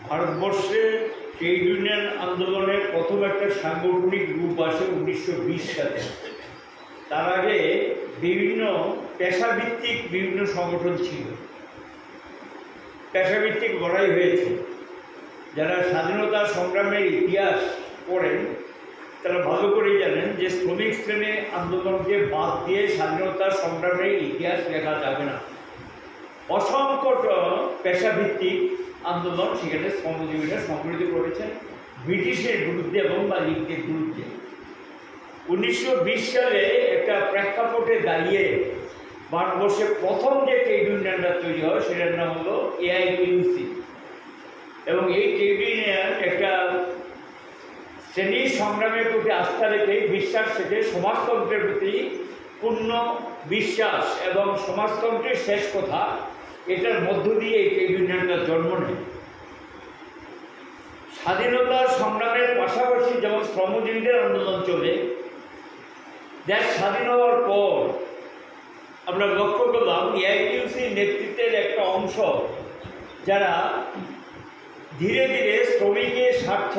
ভারতবর্ষে trade union আন্দোলনের প্রথম একটা সাংগঠনিক রূপ আসে 1920 সালে। তার আগে বিভিন্ন পেশাভিত্তিক বিভিন্ন সংগঠন ছিল, পেশাভিত্তিক লড়াই হয়েছে। যারা স্বাধীনতা সংগ্রামের ইতিহাস পড়েন তারা ভালো করেই জানেন যে শ্রমিক শ্রেণী আন্দোলনকে বাদ দিয়ে স্বাধীনতা সংগ্রামের ইতিহাস লেখা যাবে না। অসংখ্য পেশাভিত্তিক আন্দোলন সেখানে শ্রমজীবীরা সংগঠিত করেছেন ব্রিটিশের বিরুদ্ধে এবং মালিকদের বিরুদ্ধে। 1920 সালে একটা প্রেক্ষাপটে দাঁড়িয়ে ভারতবর্ষে প্রথম যে ট্রেড ইউনিয়নটা তৈরি হয় সেটার নাম হলো এআইটিইউসি। এবং এই ট্রেড ইউনিয়ন একটা শ্রেণী সংগ্রামের প্রতি আস্থা রেখে, বিশ্বাস রেখে সমাজতন্ত্রের প্রতি পূর্ণ বিশ্বাস এবং সমাজতন্ত্রের শেষ কথা, এটার মধ্য দিয়ে এই ট্রেড ইউনিয়নটার জন্ম নেয়। স্বাধীনতা সংগ্রামের পাশাপাশি যেমন শ্রমজীবীদের আন্দোলন চলে, দেশ স্বাধীন হওয়ার পর আমরা লক্ষ্য করলাম এআইটিইউসি নেতৃত্বের একটা অংশ যারা ধীরে ধীরে শ্রমিকের স্বার্থ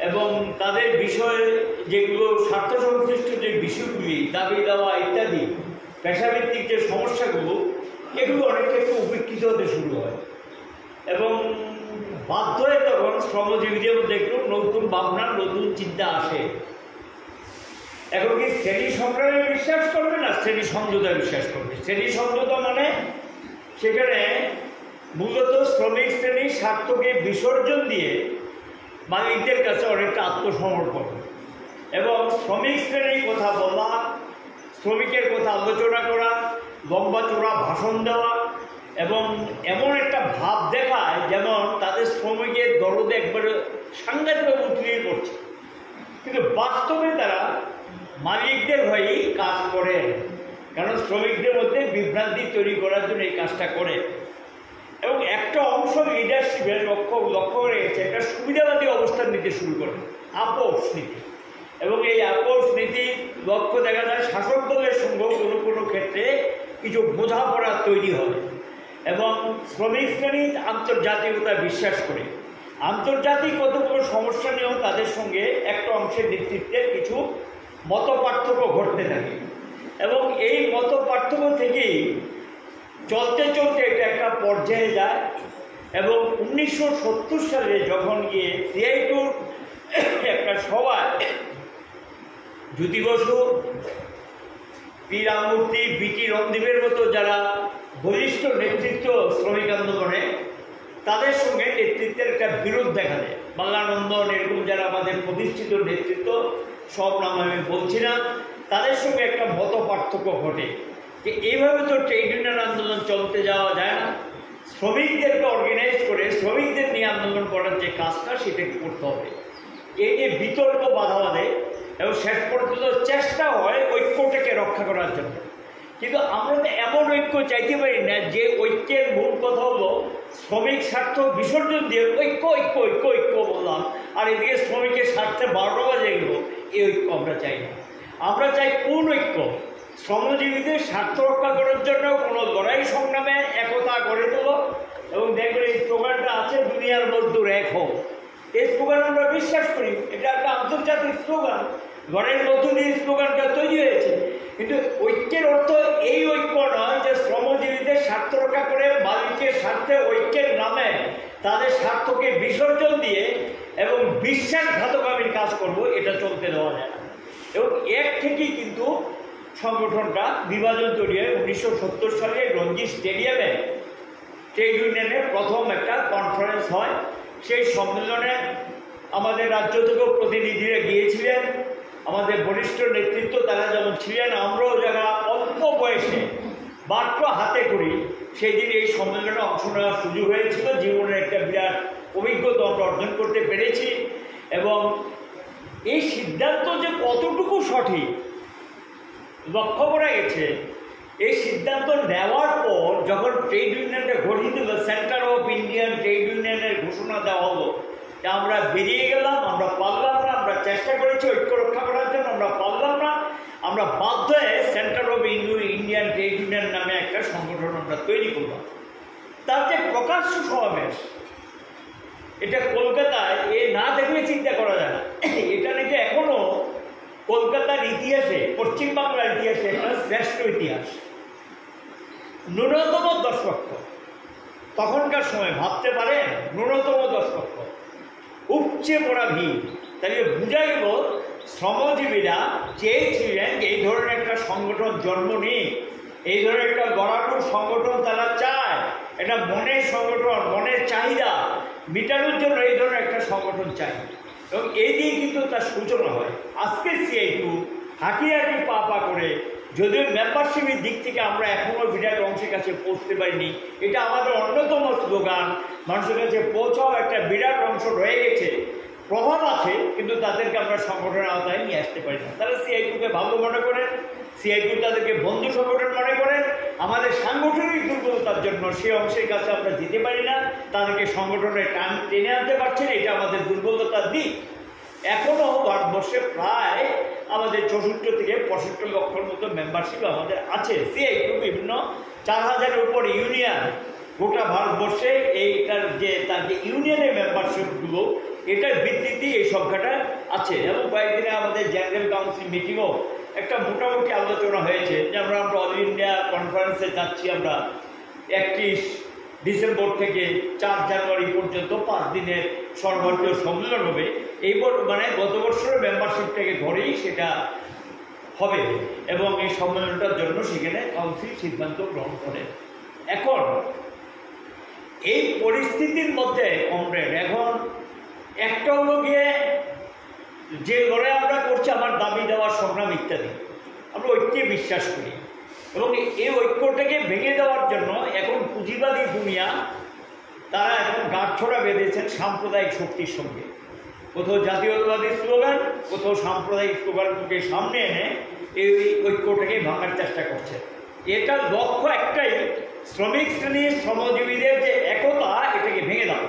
এবং তাদের বিষয়ে যেগুলো স্বার্থ সংশ্লিষ্ট যে বিষয়গুলি, দাবি দেওয়া ইত্যাদি পেশাভিত্তিক যে সমস্যাগুলো, এগুলো অনেকটা একটু উপেক্ষিত হতে শুরু হয় এবং বাধ্য হয়ে তখন শ্রমজীবীদের মধ্যে একটু নতুন ভাবনা, নতুন চিন্তা আসে। এখন কি শ্রেণী সংগ্রামে বিশ্বাস করবে না শ্রেণী সমঝোতায় বিশ্বাস করবে? শ্রেণী সমঝোতা মানে সেখানে মূলত শ্রমিক শ্রেণীর স্বার্থকে বিসর্জন দিয়ে মালিকদের কাছে অনেকটা আত্মসমর্পণ এবং শ্রমিক শ্রেণীর কথা বলা, শ্রমিকের কথা আলোচনা করা, লম্বা চোরা ভাষণ দেওয়া এবং এমন একটা ভাব দেখায় যেমন তাদের শ্রমিকের দরদে একবারে সাংঘাতিকভাবে উতলিয়ে পড়ছে, কিন্তু বাস্তবে তারা মালিকদের হয়েই কাজ করে, কারণ শ্রমিকদের মধ্যে বিভ্রান্তি তৈরি করার জন্য এই কাজটা করে। এবং একটা অংশ লিডারশিপের লক্ষ্য করে একটা সুবিধাবাদী অবস্থান নিতে শুরু করে, আপোষ নীতি। এবং এই আপোষ নীতির লক্ষ্য দেখা যায় শাসক দলের সঙ্গেও কোনো কোনো ক্ষেত্রে কিছু বোঝাপড়া তৈরি হয় এবং শ্রমিক শ্রেণী আন্তর্জাতিকতা বিশ্বাস করে। আন্তর্জাতিক কতগুলো সমস্যা নিয়েও তাদের সঙ্গে একটা অংশের নেতৃত্বের কিছু মত পার্থক্য ঘটতে থাকে এবং এই মত পার্থক্য থেকেই চলতে চলতে এটা একটা পর্যায়ে যায় এবং 1970 সালে যখন গিয়ে সিআইটিউর একটা সভায় জ্যোতি বসু, পি রামমূর্তি, বিটি রণদীপের মতো যারা বলিষ্ঠ নেতৃত্ব শ্রমিক আন্দোলনে, তাদের সঙ্গে নেতৃত্বের একটা বিরোধ দেখা দেয়। বাংলানন্দন, এরকম যারা আমাদের প্রতিষ্ঠিত নেতৃত্ব, সব নাম আমি বলছি না, তাদের সঙ্গে একটা মত পার্থক্য ঘটে যে এইভাবে তো ট্রেড ইউনিয়ন আন্দোলন চলতে যাওয়া যায় না, শ্রমিকদেরকে অর্গানাইজ করে শ্রমিকদের নিয়ে আন্দোলন করার যে কাজটা সেটাকে করতে হবে। এই যে বিতর্ক বাধা বাঁধে এবং শেষ পর্যন্ত চেষ্টা হয় ঐক্যটাকে রক্ষা করার জন্য। কিন্তু আমরা তো এমন ঐক্য চাইতে পারি না যে ঐক্যের মূল কথা হলো শ্রমিক স্বার্থ বিসর্জন দিয়ে ঐক্য ঐক্য ঐক্য ঐক্য বললাম, আর এদিকে শ্রমিকের স্বার্থে 12টা বাজে এগুলো, এই ঐক্য আমরা চাই না। আমরা চাই কোন ঐক্য? শ্রমজীবীদের স্বার্থ রক্ষা করার জন্য কোনো লড়াই সংগ্রামে একতা গড়ে তোলো এবং দেখবেন এই স্লোগানটা আছে, দুনিয়ার মজদুর এক হোক। এই স্লোগান আমরা বিশ্বাস করি, এটা একটা আন্তর্জাতিক স্লোগান, ঘরের মধ্য দিয়ে স্লোগানটা তৈরি হয়েছে। কিন্তু ঐক্যের অর্থ এই ঐক্য নয় যে শ্রমজীবীদের স্বার্থ রক্ষা করে মালিকের স্বার্থে ঐক্যের নামে তাদের স্বার্থকে বিসর্জন দিয়ে এবং বিশ্বাসঘাতকামীর কাজ করব, এটা চলতে দেওয়া যায় না। এবং এর থেকেই কিন্তু সংগঠনটা বিভাজন তৈরি হয়। 1970 সালে রঞ্জি স্টেডিয়ামে ট্রেড ইউনিয়নের প্রথম একটা কনফারেন্স হয়। সেই সম্মেলনে আমাদের রাজ্য থেকেও প্রতিনিধিরা গিয়েছিলেন, আমাদের বরিষ্ঠ নেতৃত্ব তারা যেমন ছিলেন, আমরাও যারা অল্প বয়সে মাত্র হাতে করি সেই দিন এই সম্মেলনে অংশ নেওয়ার সুযোগ হয়েছিল। জীবনের একটা বিরাট অভিজ্ঞতা আমরা অর্জন করতে পেরেছি এবং এই সিদ্ধান্ত যে কতটুকু সঠিক লক্ষ্য করা গেছে। এই সিদ্ধান্ত নেওয়ার পর যখন ট্রেড ইউনিয়নটা গঠিত হলো, সেন্টার অফ ইন্ডিয়ান ট্রেড ইউনিয়নের ঘোষণা দেওয়া হলো, আমরা বেরিয়ে গেলাম, আমরা পারলাম না, আমরা চেষ্টা করেছি ঐক্য রক্ষা করার জন্য, আমরা পারলাম না, আমরা বাধ্য হয়ে centre of Indian trade union নামে একটা সংগঠন আমরা তৈরি করলাম। তার যে প্রকাশ্য সমাবেশ, এটা কলকাতায় না দেখলে চিন্তা করা যায় না। এটা নাকি এখনো কলকাতার ইতিহাসে, পশ্চিমবাংলার ইতিহাসে একটা শ্রেষ্ঠ ইতিহাস। ন্যূনতম 10 লক্ষ, তখনকার সময় ভাবতে পারেন, ন্যূনতম 10 লক্ষ, উপচে পড়া ভিড়। তাহলে বোঝা গেল শ্রমজীবীরা চেয়েছিলেন এই ধরনের একটা সংগঠন জন্ম নিয়ে, এই ধরনের একটা গড়ানোর সংগঠন তারা চায়, এটা মনের সংগঠন, মনের চাহিদা মেটানোর জন্য এই ধরনের একটা সংগঠন চাই, এবং এই দিয়ে কিন্তু তার সূচনা হয়। আজকে CITU হাঁটি পা করে, যদিও মেম্বারশিপের দিক থেকে আমরা এখনও বিরাট অংশের কাছে পৌঁছতে পারিনি, এটা আমাদের অন্যতম স্লোগান, মানুষের কাছে পৌঁছাও একটা বিরাট অংশ রয়ে গেছে, প্রভাব আছে, কিন্তু তাদেরকে আমরা সংগঠনের আওতায় নিয়ে আসতে পারি না। তারা CITUকে ভালো মনে করেন, CITU তাদেরকে বন্ধু সংগঠন মনে করেন। আমাদের সাংগঠনিক দুর্বলতার জন্য সে অংশের কাছে আমরা যেতে পারি না, তাদেরকে সংগঠনের টান টেনে আনতে পারছি না, এটা আমাদের দুর্বলতার দিক। এখনও ভারতবর্ষে প্রায় আমাদের 64 থেকে 65 লক্ষের মতো মেম্বারশিপ আমাদের আছে। CITU বিভিন্ন 4000-এর উপর ইউনিয়ন গোটা ভারতবর্ষে, তার যে ইউনিয়নের মেম্বারশিপগুলো, এটার ভিত্তিতে এই সংখ্যাটা আছে। এবং কয়েকদিনে আমাদের জেনারেল কাউন্সিল মিটিংও একটা মোটামুটি আলোচনা হয়েছে যে আমরা অল ইন্ডিয়া কনফারেন্সে যাচ্ছি। আমরা 31 ডিসেম্বর থেকে 4 জানুয়ারি পর্যন্ত 5 দিনের সর্বভারতীয় সম্মেলন হবে। মানে গত বছরের মেম্বারশিপটাকে ধরেই সেটা হবে, এবং এই সম্মেলনটার জন্য সেখানে কাউন্সিল সিদ্ধান্ত গ্রহণ করে। এখন এই পরিস্থিতির মধ্যে কমরেড, এখন একটা হলো গিয়ে যে লড়াই আমরা করছি, আমার দাবি দেওয়ার সংগ্রাম ইত্যাদি, আমরা ঐক্যে বিশ্বাস করি, এবং এই ঐক্যটাকে ভেঙে দেওয়ার জন্য এখন পুঁজিবাদী দুনিয়া তারা এখন গাঁটছড়া বেঁধেছেন সাম্প্রদায়িক শক্তির সঙ্গে। কোথাও জাতীয়তাবাদী স্লোগান, কোথাও সাম্প্রদায়িক স্লোগানকে সামনে এনে এই ঐক্যটাকে ভাঙার চেষ্টা করছে। এটার লক্ষ্য একটাই, শ্রমিক শ্রেণীর, শ্রমজীবীদের যে একতা, এটাকে ভেঙে দাও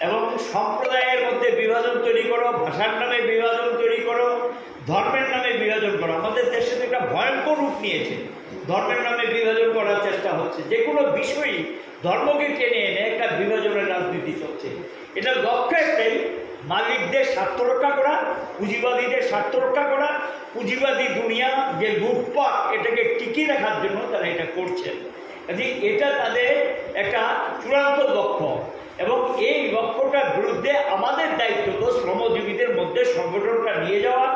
এবং সম্প্রদায়ের মধ্যে বিভাজন তৈরি করো, ভাষার নামে বিভাজন তৈরি করো, ধর্মের নামে বিভাজন করো। আমাদের দেশে একটা ভয়ঙ্কর রূপ নিয়েছে, ধর্মের নামে বিভাজন করার চেষ্টা হচ্ছে, যে কোনো বিষয়ই ধর্মকে টেনে এনে একটা বিভাজনের রাজনীতি চলছে। এটার লক্ষ্য একটাই, মালিকদের স্বার্থ রক্ষা করা, পুঁজিবাদীদের স্বার্থ রক্ষা করা, পুঁজিবাদী দুনিয়া যে লুটপাট, এটাকে টিকিয়ে রাখার জন্য তারা এটা করছে। এটা তাদের একটা চূড়ান্ত লক্ষ্য, এবং এই লক্ষ্যটার বিরুদ্ধে আমাদের দায়িত্ব তো শ্রমজীবীদের মধ্যে সংগঠনটা নিয়ে যাওয়া,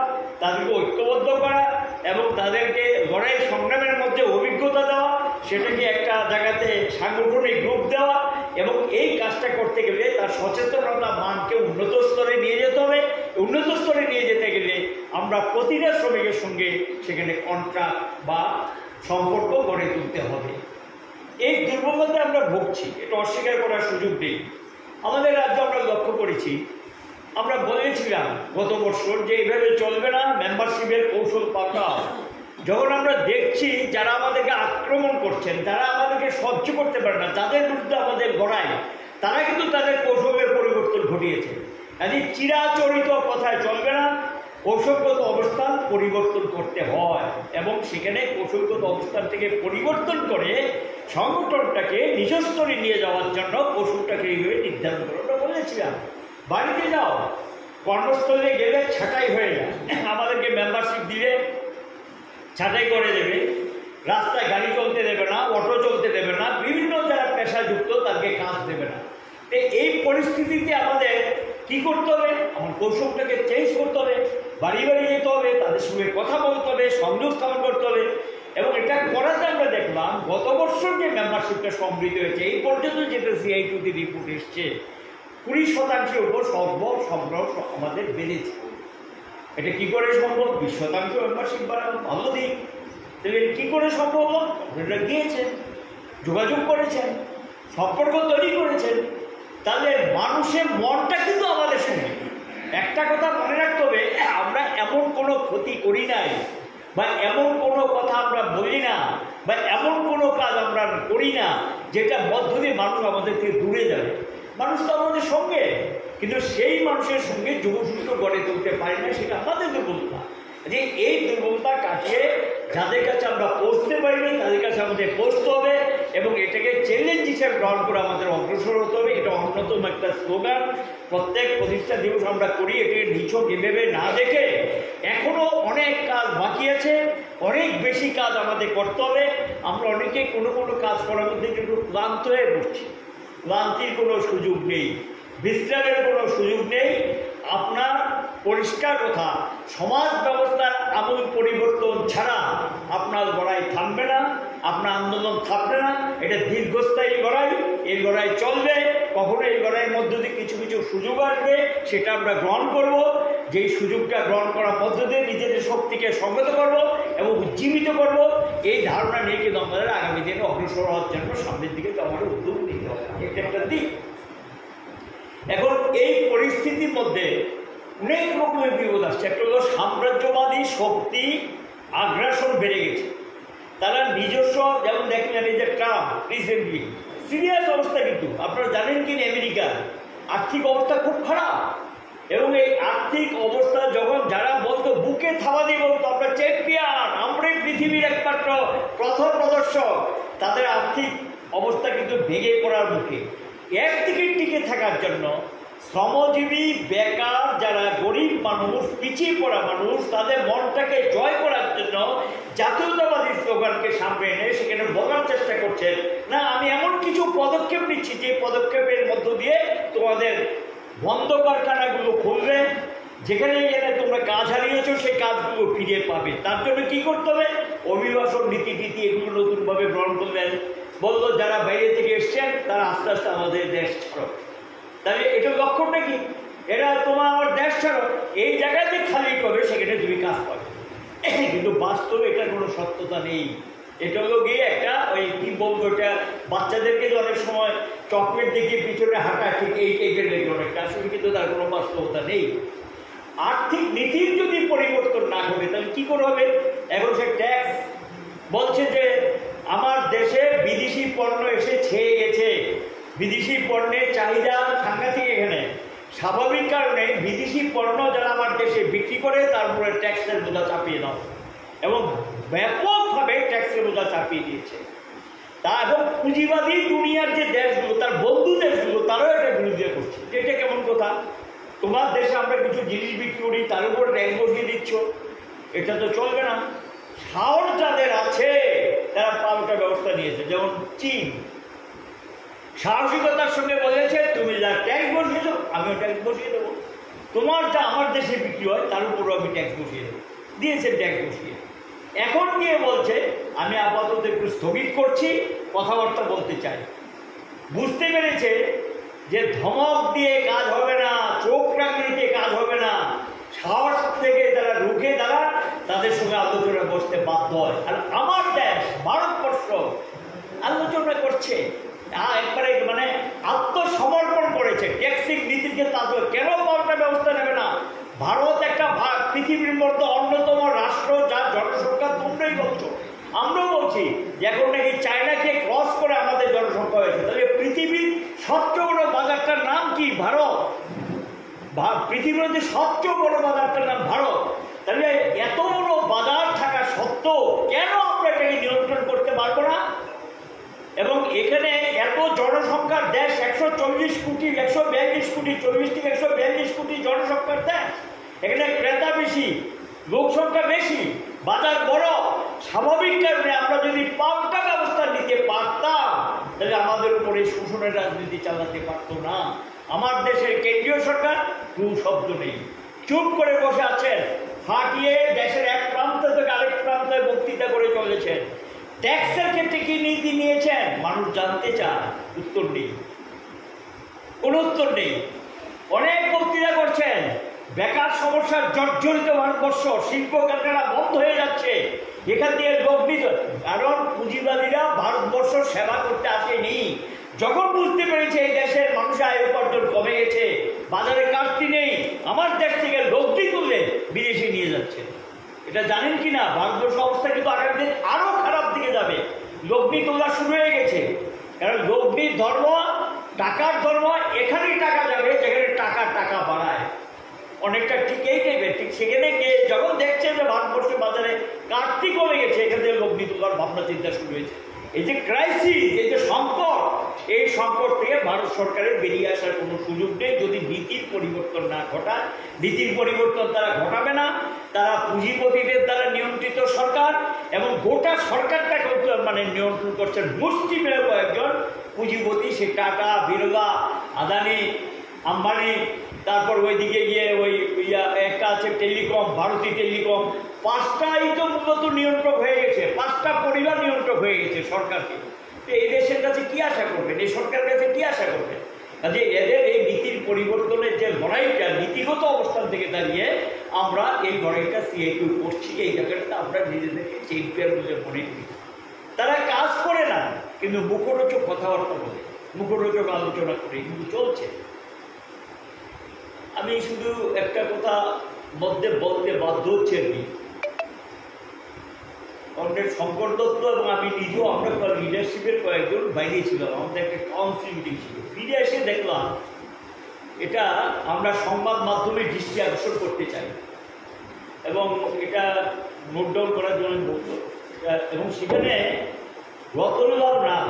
তাদেরকে ঐক্যবদ্ধ করা, এবং তাদেরকে লড়াই সংগ্রামের মধ্যে অভিজ্ঞতা দেওয়া, সেটাকে একটা জায়গাতে সাংগঠনিক রূপ দেওয়া, এবং এই কাজটা করতে গেলে তার সচেতনতা মানকে উন্নত স্তরে নিয়ে যেতে হবে। উন্নত স্তরে নিয়ে যেতে গেলে আমরা প্রতিটা শ্রমিকের সঙ্গে সেখানে কন্ট্রাক্ট বা সম্পর্ক গড়ে তুলতে হবে। এই দুর্বলতা আমরা ভুগছি, এটা অস্বীকার করার সুযোগ নেই। আমাদের রাজ্যে আমরা লক্ষ্য করেছি, আমরা বলেছিলাম গত বছর যে এইভাবে চলবে না, মেম্বারশিপের কৌশল পাল্টাও। যখন আমরা দেখছি যারা আমাদেরকে আক্রমণ করছেন, যারা আমাদেরকে সহ্য করতে পারে না, যাদের বিরুদ্ধে আমাদের লড়াই, তারা কিন্তু তাদের কৌশলের পরিবর্তন ঘটিয়েছে। কাজে চিরাচরিত কথায় চলবে না, কৌশলগত অবস্থান পরিবর্তন করতে হয়, এবং সেখানে কৌশলগত অবস্থান থেকে পরিবর্তন করে সংগঠনটাকে নিজ স্তরে নিয়ে যাওয়ার জন্য কৌশলটাকে এইভাবে নির্ধারণ করে। আমরা বলেছিলাম বাড়িতে যাও, কর্মস্থলে গেলে ছাঁটাই হয়ে যায়, আমাদেরকে মেম্বারশিপ দিলে ছাঁটাই করে দেবে, রাস্তায় গাড়ি চলতে দেবে না, অটো চলতে দেবে না, বিভিন্ন যারা পেশাযুক্ত তাদেরকে কাজ দেবে না। এই পরিস্থিতিতে আমাদের কি করতে হবে? আমার কৌশলটাকে চেঞ্জ করতে হবে, বাড়ি বাড়ি যেতে হবে, তাদের সঙ্গে কথা বলতে হবে, সংযোগ স্থাপন করতে হবে। এবং এটা করাতে আমরা দেখলাম গত বছর যে মেম্বারশিপটা সমৃদ্ধ হয়েছে, এই পর্যন্ত যেটা CITU-তে রিপোর্ট এসছে, 20% উপর সর্বসংগ্রহ আমাদের বেড়েছে। এটা কি করে সম্ভব? 20% মেম্বারশিপ বাড়ানো ভালো দিক। তাহলে কী করে সম্ভব? আপনারা গিয়েছেন, যোগাযোগ করেছেন, সম্পর্ক তৈরি করেছেন, তাহলে মানুষের মনটা কিন্তু আমাদের সঙ্গে। একটা কথা মনে রাখতে হবে, আমরা এমন কোনো ক্ষতি করি নাই, বা এমন কোনো কথা আমরা বলি না, বা এমন কোনো কাজ আমরা করি না যেটা মধ্য দিয়ে মানুষ আমাদের থেকে দূরে যাবে। মানুষ তো আমাদের সঙ্গে, কিন্তু সেই মানুষের সঙ্গে যোগসূত্র গড়ে তুলতে পারি না, সেটা আমাদের দুর্বলতা। যে এই দুর্বলতা কাটিয়ে যাদের কাছে আমরা পৌঁছতে পারিনি তাদের কাছে আমাদের পৌঁছতে হবে, এবং এটাকে চ্যালেঞ্জ হিসেবে গ্রহণ করে আমাদের অগ্রসর হতে হবে। এটা অন্যতম একটা স্লোগান। প্রত্যেক প্রতিষ্ঠা দিবস আমরা করি, এটাকে নিছক এভাবে না দেখে এখনও অনেক কাজ বাকি আছে, অনেক বেশি কাজ আমাদের করতে হবে। আমরা অনেকে কোনো কোনো কাজ করার মধ্যে কিন্তু ক্লান্ত হয়ে পড়ছি। ক্লান্তির কোনো সুযোগ নেই, বিশ্রামের কোনো সুযোগ নেই। আপনার পরিষ্কার কথা, সমাজ ব্যবস্থার আমূল পরিবর্তন ছাড়া আপনার লড়াই থামবে না, আপনার আন্দোলন থামবে না। এটা দীর্ঘস্থায়ী লড়াই, এই লড়াই চলবে। কখনো এই লড়াইয়ের মধ্য দিয়ে কিছু কিছু সুযোগ আসবে, সেটা আমরা গ্রহণ করব। যেই সুযোগটা গ্রহণ করার মধ্য দিয়ে নিজেদের শক্তিকে সংগত করব এবং উজ্জীবিত করব, এই ধারণা নিয়ে কিন্তু আমাদের আগামী দিনে অগ্রসর হওয়ার জন্য সামনের দিকে আমাদের উদ্যোগ নিতে হবে। এটা একটা দিক। এখন এই পরিস্থিতির মধ্যে অনেক রকমের বিপদ আসছে। একটা হলো সাম্রাজ্যবাদী শক্তি আগ্রাসন বেড়ে গেছে। তারা নিজস্ব, যেমন দেখলেন এই যে ট্রাম্প রিসেন্টলি সিরিয়াস অবস্থা, কিন্তু আপনারা জানেন কি আমেরিকার আর্থিক অবস্থা খুব খারাপ। এবং এই আর্থিক অবস্থা যখন যারা বলতো, বুকে থাবা দিয়ে বলতো আমরা চ্যাম্পিয়ন, আমরাই পৃথিবীর একমাত্র প্রথম প্রদর্শক, তাদের আর্থিক অবস্থা কিন্তু ভেঙে পড়ার মুখে। একদিকে টিকে থাকার জন্য শ্রমজীবী, বেকার, যারা গরিব মানুষ, পিছিয়ে পড়া মানুষ, তাদের মনটাকে জয় করার জন্য জাতীয়তাবাদী স্লোগানকে সামনে এনে সেখানে বলার চেষ্টা করছেন, না আমি এমন কিছু পদক্ষেপ নিচ্ছি যে পদক্ষেপের মধ্য দিয়ে তোমাদের বন্ধ কারখানাগুলো খুলবে, যেখানে যেখানে তোমরা কাজ হারিয়েছো সেই কাজগুলো ফিরে পাবে। তার জন্য কী করতে হবে? অভিবাসন নীতি এগুলো নতুনভাবে গ্রহণ করলেন। বললো যারা বাইরে থেকে এসছেন তারা আস্তে আস্তে আমাদের দেশ ছাড়ো। তাহলে এটা লক্ষ্যটা কি? এরা তোমার আমার দেশ ছাড়ো, এই জায়গাতে খালি করবে, সেখানে তুমি কাজ পাবে। কিন্তু বাস্তবে এটার কোনো সত্যতা নেই। এটা হলো গিয়ে একটা ওই কি বলবো, এটা বাচ্চাদেরকে অনেক সময় চকলেট দেখিয়ে পিছনে হাঁটা, ঠিক এই টাইপের লেগে অনেকটা, আসলে কিন্তু তার কোনো বাস্তবতা নেই। আর্থিক নীতির যদি পরিবর্তন না ঘটে তাহলে কী করে হবে? এখন সে ট্যাক্স বলছে যে আমার দেশে বিদেশি পণ্য এসে ছেয়ে গেছে, বিদেশি পণ্যের চাহিদা সাংঘাতিক। এখানে স্বাভাবিক কারণে বিদেশি পণ্য যারা আমার দেশে বিক্রি করে তার উপরে ট্যাক্সের বোঝা চাপিয়ে দাও, এবং ব্যাপকভাবে ট্যাক্সের বোঝা চাপিয়ে দিয়েছে। তা এবং পুঁজিবাদী দুনিয়ার যে দেশগুলো, তার বন্ধু দেশগুলো, তারাও এটা বিরোধিতা করছে। এটা কেমন কথা? তোমার দেশে আমরা কিছু জিনিস বিক্রি করি, তার উপর ট্যাক্স বসিয়ে দিচ্ছ, এটা তো চলবে না। সাহস যাদের আছে তারা পাল্টা ব্যবস্থা নিয়েছে। যেমন চীন সাহসিকতার সঙ্গে বলেছে, তুমি যা ট্যাক্স বসিয়েছো আমিও ট্যাক্স বসিয়ে দেবো, তোমার যা আমার দেশে বিক্রি হয় তার উপরও আমি ট্যাক্স বসিয়ে দেবো। দিয়েছে ট্যাক্স বসিয়ে। এখন গিয়ে বলছে আমি আপাতত একটু স্থগিত করছি, কথাবার্তা বলতে চাই। বুঝতে পেরেছে যে ধমক দিয়ে কাজ হবে না, চোখ রাখলে দিয়ে কাজ হবে না। সাহস থেকে তারা রুখে দাঁড়া, তাদের সঙ্গে আলোচনা বসতে বাধ্য হয়। আর আমার দেশ ভারতবর্ষ আলোচনা করছে, একবারে মানে আত্মসমর্পণ করেছে। ট্যাক্সিং নীতিকে তাদের কেন পাল্টা ব্যবস্থা নেবে না? ভারত একটা পৃথিবীর মধ্যে অন্যতম রাষ্ট্র, যার জনসংখ্যা তোমরাই বলছো, আমরাও বলছি যে এখন নাকি চায়নাকে ক্রস করে আমাদের জনসংখ্যা হয়েছে। তাহলে পৃথিবীর সবচেয়ে বড় বাজারটার নাম কি? ভারত। পৃথিবীর মধ্যে সবচেয়ে বড় বাজারটার নাম ভারত। তাহলে এত বড় বাজার থাকা সত্ত্বেও কেন আমরা এটাকে নিয়ন্ত্রণ করতে পারবো না? এবং এখানে এত জনসংখ্যার দেশ, 140 কোটি, 142 কোটি, 40 থেকে 142 কোটি জনসংখ্যার দেশ। এখানে ক্রেতা বেশি, লোক সংখ্যা বেশি, বাজার বড়। স্বাভাবিক কারণে আমরা যদি পাল্টা ব্যবস্থা নিতে পারতাম তাহলে আমাদের উপরে শোষণের রাজনীতি চালাতে পারতো না। আমার দেশের কেন্দ্রীয় সরকার কোনো শব্দ নেই, চুপ করে বসে আছেন, ফাটিয়ে দেশের এক প্রান্ত থেকে আরেক প্রান্তে বক্তৃতা করে চলেছেন। ট্যাক্সের ক্ষেত্রে কি নীতি নিয়েছেন মানুষ জানতে চায়, উত্তর নেই, কোনো উত্তর নেই। অনেক বক্তৃতা করছেন, বেকার সমস্যার জর্জরিত ভারতবর্ষ, শিল্প কারখানা বন্ধ হয়ে যাচ্ছে, এখান দিয়ে লগ্নিত। কারণ পুঁজিবাদীরা ভারতবর্ষ সেবা করতে আসেনি। যখন বুঝতে পেরেছে এই দেশের মানুষের আয় উপার্জন কমে গেছে, বাজারে কাজটি নেই, আমার দেশ থেকে লগ্নি তুলে বিদেশে নিয়ে যাচ্ছে। এটা জানেন কি না? ভারতবর্ষ অবস্থা কিন্তু আগামী দিন আরও খারাপ দিকে যাবে। লগ্নি তোলা শুরু হয়ে গেছে, কারণ লগ্নির ধর্ম, টাকার ধর্ম। এখানেই টাকা যাবে যেখানে টাকা টাকা বাড়ায়। অনেকটা ঠিক এই টাইপের। ঠিক সেখানে গিয়ে যখন দেখছে যে ভারতবর্ষের বাজারে কাটতি কমে গেছে, এখান থেকে লগ্নি তোলার ভাবনা চিন্তা শুরু হয়েছে। এই যে ক্রাইসিস, এই যে সংকট, এই সংকট থেকে ভারত সরকারের বেরিয়ে আসার কোনো সুযোগ নেই যদি নীতির পরিবর্তন না ঘটায়। নীতির পরিবর্তন তারা ঘটাবে না, তারা পুঁজিপতিদের দ্বারা নিয়ন্ত্রিত সরকার এবং গোটা সরকারটাকে মানে নিয়ন্ত্রণ করছেন মুষ্টি মেরে কয়েকজন পুঁজিপতি, সে টাটা, বিড়লা, আদানি, আম্বানি, তারপর ওইদিকে গিয়ে ওই একটা আছে টেলিকম, ভারতী টেলিকম, 5টাই তো মূলত নিয়ন্ত্রক হয়ে গেছে, 5টা পরিবার নিয়ন্ত্রক হয়ে গেছে সরকারকে। তো এই দেশের কাছে কি আশা করবেন, এই সরকারের কাছে কি আশা করবেন? কাজে এদের এই নীতির পরিবর্তনের যে লড়াইটা, নীতিগত অবস্থান থেকে দাঁড়িয়ে আমরা এই লড়াইটা সিএকিউ করছি, এই জায়গাটাতে আমরা নিজেদেরকে চ্যাম্পিয়ন বলে মনে করি। তারা কাজ করে না, কিন্তু মুখরোচক কথাবার্তা বলে, মুখরোচক আলোচনা করে কিন্তু চলছে। আমি শুধু একটা কথা মধ্যে বলতে বাধ্য হচ্ছে আর কি, আমাদের শঙ্কর দত্ত এবং আমি নিজেও আমরা লিডারশিপের কয়েকজন বাইরে ছিলাম, আমাদের একটা কাউন্সিল মিটিং ছিল। ফিরে এসে দেখলাম এটা আমরা সংবাদ মাধ্যমে দৃষ্টি আকর্ষণ করতে চাই এবং এটা নোট ডাউন করার জন্য বলতো। এবং সেখানে রতনলাল নাথ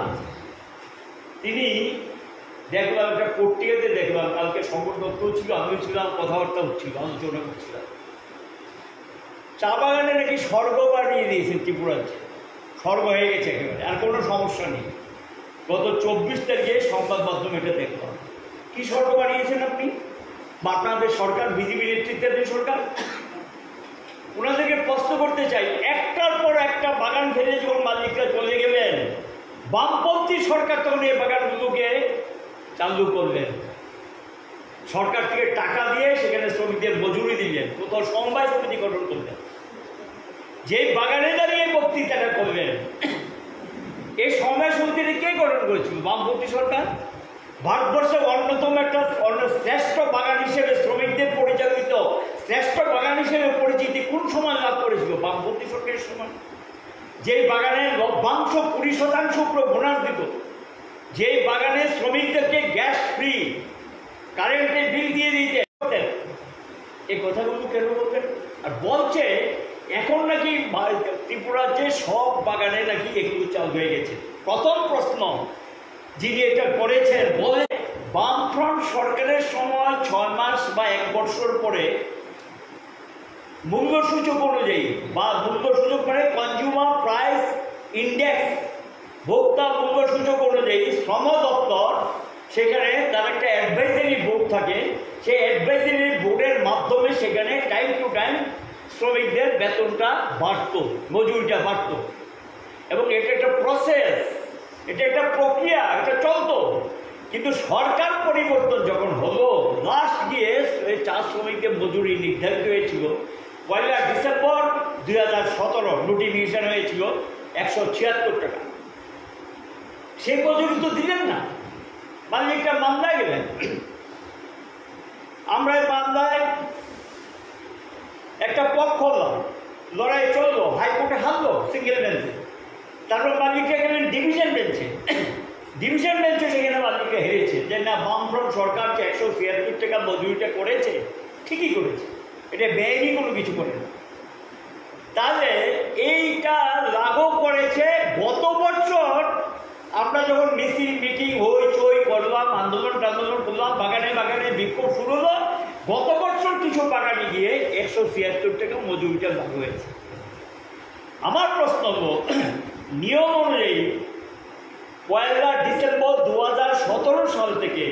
তিনি দেখলাম একটা পত্রিকাতে দেখলাম, কালকে শঙ্কর দত্তও ছিল, আমিও ছিলাম, কথাবার্তা হচ্ছিল, আলোচনা করছিলাম। চা বাগানে নাকি স্বর্গ বানিয়ে দিয়েছেন ত্রিপুরাতে, স্বর্গ হয়ে গেছে একেবারে, আর কোনো সমস্যা নেই। গত 24 তারিখে সংবাদ মাধ্যমে এটা দেখলাম। কি স্বর্গ বানিয়েছেন আপনি? আপনাদের সরকার, বিজেপি নেতৃত্বের সরকার। ওনাদেরকে প্রশ্ন করতে চাই, একটার পর একটা বাগান ফেলে যখন মালিকরা চলে গেলেন, বামপন্থী সরকার তখন এই বাগানগুলোকে চালু করলেন, সরকার থেকে টাকা দিয়ে সেখানে শ্রমিকদের মজুরি দিলেন, কোথাও সমবায় সমিতি গঠন করলেন, যে বাগানে দাঁড়িয়ে বক্তৃতাটা করলেন। এই সমবায় সমিতিটা কে গঠন করেছিল? বামপন্থী সরকার। ভারতবর্ষের অন্যতম একটা শ্রেষ্ঠ বাগান হিসেবে, শ্রমিকদের পরিচালিত শ্রেষ্ঠ বাগান হিসেবে পরিচিতি কোন সময় লাভ করেছিল? বামপন্থী সরকারের সময়। যেই বাগানে লভ্যাংশ 20% উপরে বোনাস দিত, যেই বাগানে শ্রমিকদেরকে গ্যাস ফ্রি, কারেন্টের বিল দিয়ে দিতে, এই কথাগুলো কেন বলতেন? আর বলছে এখন নাকি ত্রিপুরার যে সব বাগানে নাকি এগুলো চালু হয়ে গেছে। প্রথম প্রশ্ন যিনি এটা করেছেন, বলে বামফ্রন্ট সরকারের সময় 6 মাস বা 1 বছর পরে মূল্যসূচক অনুযায়ী, বা মূল্যসূচক মানে কনজিউমার প্রাইস ইন্ডেক্স, ভোক্তা মূল্যসূচক অনুযায়ী শ্রম দপ্তর সেখানে তার একটা অ্যাডভাইজারি বোর্ড থাকে, সেই অ্যাডভাইজারি বোর্ডের মাধ্যমে সেখানে টাইম টু টাইম শ্রমিকদের বেতনটা বাড়ত, মজুরিটা বাড়ত। এবং এটা একটা প্রসেস, এটা একটা প্রক্রিয়া, এটা চলতো। কিন্তু সরকার পরিবর্তন যখন হলো, লাস্ট গিয়ে চা শ্রমিকদের মজুরি নির্ধারিত হয়েছিল 1 ডিসেম্বর 2017, নোটিফিকেশন হয়েছিল 176 টাকা। সেই মজুরি তো দিলেন না, মালিকটা মামলায় গেলেন। আমরা এই মামলায় একটা পক্ষ হলাম, লড়াই চললো, হাইকোর্টে হারলো সিঙ্গেল বেঞ্চে, তারপর মালিকটা গেলেন ডিভিশন বেঞ্চে। ডিভিশন বেঞ্চে সেখানে মালিকটা হেরেছে যে না, বামফ্রন্ট সরকার যে 176 টাকা মজুরিটা করেছে, ঠিকই করেছে, এটা বেআইনি কোনো কিছু করে না। তাহলে এইটা লাগু করেছে গত বছর। আমরা যখন মিটিং হইচই করলাম, আন্দোলন করলাম, বাগানে বাগানে বিক্ষোভ শুরু হলো, গত বছর কিছু বাগানে গিয়ে 176 টাকা মজুরিটা লাগু হয়েছে। আমার প্রশ্ন হলো, নিয়ম অনুযায়ী 1 ডিসেম্বর 2017 সাল থেকে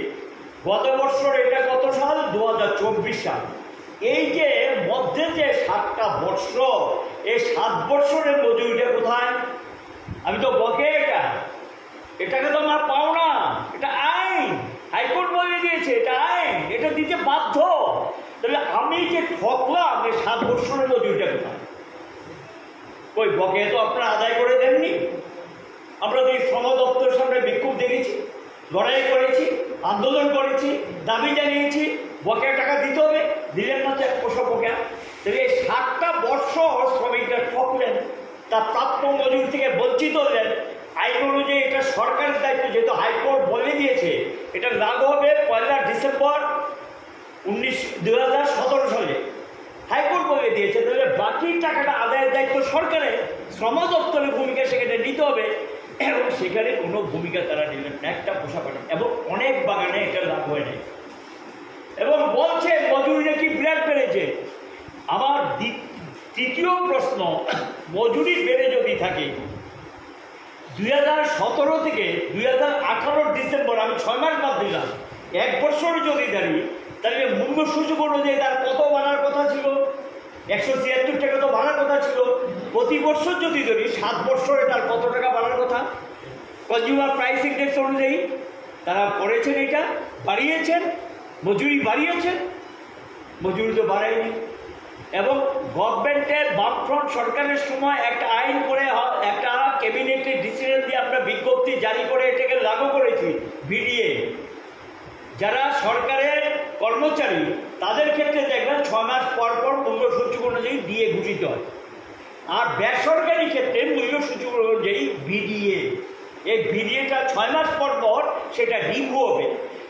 গত বছর, এটা কত সাল? 2024 সাল। এই যে মধ্যে যে 7টা বৎসর, এই 7 বৎসরের মজুরিটা কোথায়? আমি তো বকে, এটাকে তো আমরা পাও না, এটা আইন, হাইকোর্ট বলে দিয়েছে, এটা আইন, এটা দিতে বাধ্য। তাহলে আমি যে ঠকলাম, এই 7 বৎসরের মজুরিটা কোথায়? ওই বকে তো আপনারা আদায় করে দেননি। আমরা তো এই শ্রম দপ্তরের সামনে বিক্ষোভ দেখেছি, লড়াই করেছি, আন্দোলন করেছি, দাবি জানিয়েছি, বকেয়া টাকা দিতে হবে, দিলেন না তো 1 পয়সা বকেয়া। তাহলে এই 7টা বৎসর শ্রমিকরা ঠকলেন, তার প্রাপ্য মজুরি থেকে বঞ্চিত হলেন। আইন অনুযায়ী এটা সরকারের দায়িত্ব, যেহেতু হাইকোর্ট বলে দিয়েছে এটা লাগু হবে 1 ডিসেম্বর 2017 সালে, হাইকোর্ট বলে দিয়েছে। তাহলে বাকি টাকাটা আদায়ের দায়িত্ব সরকারের, শ্রম দপ্তরের ভূমিকা সেখানে নিতে হবে। এবং সেখানে কোনো ভূমিকা তারা নিলেন না, একটা পোষা পারেন, এবং অনেক বাগানে এটা লাভ হয় নাই, এবং বলছে মজুরি নাকি বিরাট বেড়েছে। আমার তৃতীয় প্রশ্ন, মজুরি বেড়ে যদি থাকে 2017 থেকে 2018 ডিসেম্বর, আমি 6 মাস বাদ দিলাম, 1 বছর যদি দাঁড়িয়ে, তাহলে মূল্য সূচক অনুযায়ী তার কত বাড়ার কথা ছিল? 176 টাকা তো বাড়ার কথা ছিল। প্রতি বছর যদি ধরি 7 বছরে তার কত টাকা বাড়ার কথা? কনজিউমার প্রাইস ইন্ডেক্স অনুযায়ী তারা করেছেন, এটা বাড়িয়েছেন, মজুরি বাড়িয়েছেন, মজুরি তো বাড়ায়নি। এবং গভর্নমেন্টের বামফ্রন্ট সরকারের সময় একটা আইন করে, একটা ক্যাবিনেটে ডিসিশন দিয়ে আমরা বিজ্ঞপ্তি জারি করে এটাকে লাগু করেছি। বিডিএ যারা সরকারের কর্মচারী তাদের ক্ষেত্রে দেখবেন 6 মাস পর পর মূল্যসূচক অনুযায়ী দিয়ে ঘোষিত হয়, আর বেসরকারি ক্ষেত্রে মূল্যসূচক অনুযায়ী বিডিএ, এই বিডিএটা 6 মাস পর পর সেটা রিভিউ হবে।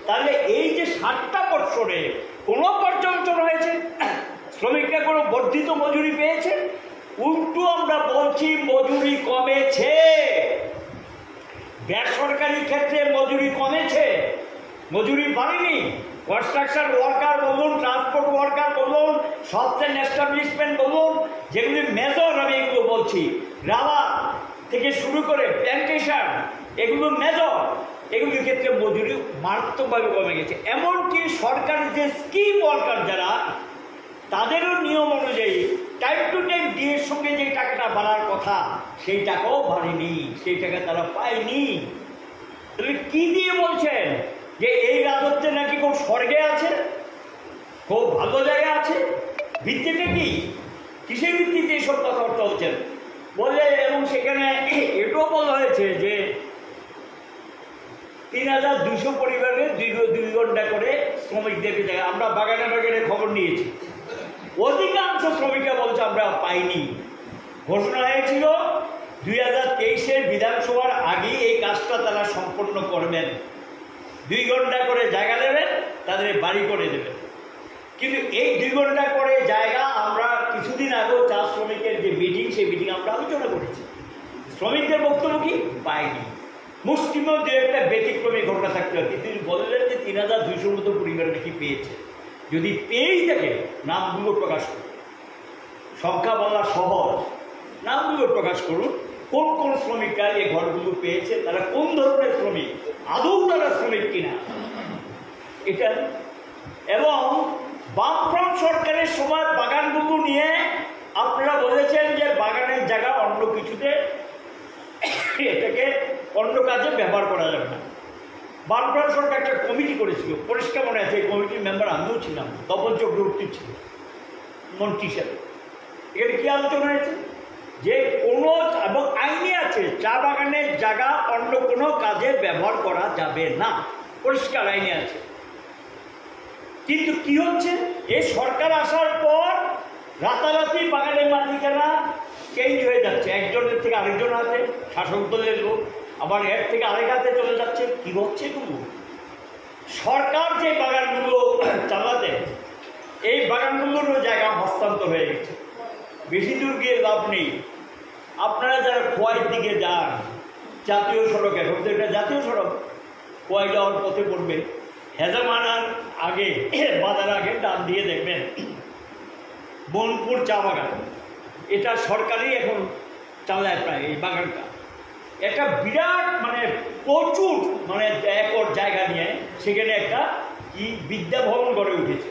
তাহলে এই যে 7টা বছরে কোনো পর্যন্তন হয়েছে? শ্রমিকরা কোনো বর্ধিত মজুরি পেয়েছে? উল্টো আমরা বলছি মজুরি কমেছে, বেসরকারি ক্ষেত্রে মজুরি কমেছে, মজুরি বাড়েনি। কনস্ট্রাকশন ওয়ার্কার বলুন, ট্রান্সপোর্ট ওয়ার্কার বলুন, সফটওয়্যার এস্টাবলিশমেন্ট বলুন, যেগুলি মেজর, আমি এগুলো বলছি, রাবার থেকে শুরু করে প্ল্যান্টেশন, এগুলো মেজর, এগুলির ক্ষেত্রে মজুরি মারাত্মকভাবে কমে গেছে। এমনকি সরকারের যে স্কিম ওয়ার্কার যারা, তাদেরও নিয়ম অনুযায়ী টাইম টু টাইম ডিএর সঙ্গে যে টাকাটা বাড়ার কথা সেই টাকাও বাড়েনি, সেই টাকা তারা পায়নি। তাহলে কি দিয়ে বলছেন যে এই রাজত্বে নাকি খুব স্বর্গে আছে, খুব ভালো জায়গা আছে? ভিত্তিটা কি? কিসের ভিত্তিতে এইসব কথাবার্তা হচ্ছেন বলে? এবং সেখানে এটাও বলা হয়েছে যে 3200 পরিবারে 2 ঘন্টা করে শ্রমিকদেরকে দেয়। আমরা বাগানে বাগানে খবর নিয়েছি, অধিকাংশ শ্রমিকরা বলছে আমরা পাইনি। ঘোষণা হয়েছিল 2023-এর বিধানসভার আগেই এই কাজটা তারা সম্পন্ন করবেন, 2 ঘন্টা করে জায়গা দেবেন, তাদের বাড়ি করে দেবেন। কিন্তু এই 2 ঘন্টা করে জায়গা আমরা কিছুদিন আগেও চা শ্রমিকের যে মিটিং, সেই মিটিং আমরা আলোচনা করেছি। শ্রমিকদের বক্তব্য কি? পাইনি। মুষ্টিমেয় যে একটা ব্যতিক্রমী ঘটনা থাকতে হয়, কিন্তু তিনি বললেন যে 3200 মতো পরিবার নাকি পেয়েছে। যদি পেয়েই থাকে নামগুলো প্রকাশ করুন, সংখ্যা বলা সহজ, নামগুলো প্রকাশ করুন। কোন কোন শ্রমিকরা এই ঘরগুলো পেয়েছে, তারা কোন ধরনের শ্রমিক, আদৌ তারা শ্রমিক কিনা এটা। এবং বামফ্রন্ট সরকারের সময় বাগানগুলো নিয়ে আপনারা বলেছেন যে বাগানের জায়গা অন্য কিছুতে, এটাকে অন্য কাজে ব্যবহার করা যাবে না। বামফ্রন্ট সরকার একটা কমিটি করেছিল, পরিষ্কার মনে আছে, এই কমিটির মেম্বার আমিও ছিলাম, তপন চক্রবর্তী ছিল মন্ত্রী হিসাবে। এখানে কী আলোচনা হয়েছে যে কোনো, এবং আইনে আছে, চা বাগানের জায়গা অন্য কোনো কাজে ব্যবহার করা যাবে না, পরিষ্কার আইনে আছে। কিন্তু কি হচ্ছে, এই সরকার আসার পর রাতারাতি বাগানের মালিকানা চেঞ্জ হয়ে যাচ্ছে, একজনের থেকে আরেকজন হাতে, শাসক দলের লোক, আবার এর থেকে আরেক হাতে চলে যাচ্ছে। কি হচ্ছে এগুলো? সরকার যে বাগানগুলো চালাতে, এই বাগানগুলোরও জায়গা হস্তান্তর হয়ে গেছে। বেশি দূর গিয়ে লাভ নেই। আপনারা যারা খোয়াইয়ের দিকে যান, জাতীয় সড়ক, এখন তো এটা জাতীয় সড়ক, খোয়াই যাওয়ার পথে পড়বে, হেজামানার আগে, বাজার আগে ডান দিয়ে দেখবেন বনপুর চা বাগান, এটা সরকারই এখন চালায় প্রায় এই বাগানটা। একটা বিরাট মানে প্রচুর মানে একর জায়গা নিয়ে সেখানে একটা কি বিদ্যাভবন গড়ে উঠেছে।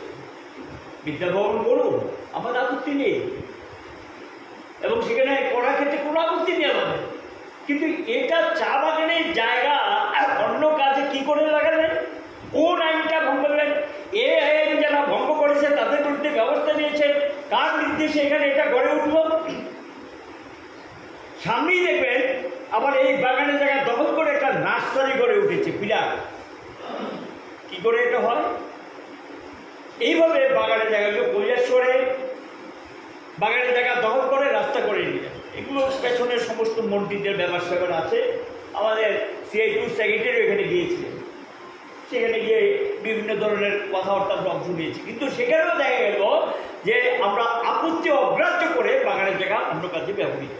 বিদ্যাভবন করুন, আমাদের আপত্তি নেই, এবং সেখানে করার ক্ষেত্রে কোনো আপত্তি নেই আমাদের। কিন্তু এটা চা বাগানের জায়গা অন্য কাজে কি করে লাগালেন? কোন আইনটা ভঙ্গ করলেন? এই আইন যারা ভঙ্গ করেছে তাদের বিরুদ্ধে ব্যবস্থা নিয়েছে, কার নির্দেশে এখানে এটা গড়ে উঠল? সামনেই দেখবেন আবার এই বাগানের জায়গা দখল করে একটা নার্সারি গড়ে উঠেছে, বিরাট। কি করে এটা হয়? এইভাবে বাগানের জায়গাগুলো কৈলাসরে বাগানের জায়গা দখল করে রাস্তা করে নিয়ে, এগুলো পেছনের সমস্ত মন্ত্রীদের ব্যবস্থা আছে। আমাদের CI2 সেক্রেটারি এখানে গিয়েছিলেন, সেখানে গিয়ে বিভিন্ন ধরনের কথাবার্তা আমরা অংশ নিয়েছি। কিন্তু সেখানেও দেখা গেল যে আমরা আপত্তি অগ্রাহ্য করে বাগানের জায়গা অন্য কাজে ব্যবহৃত।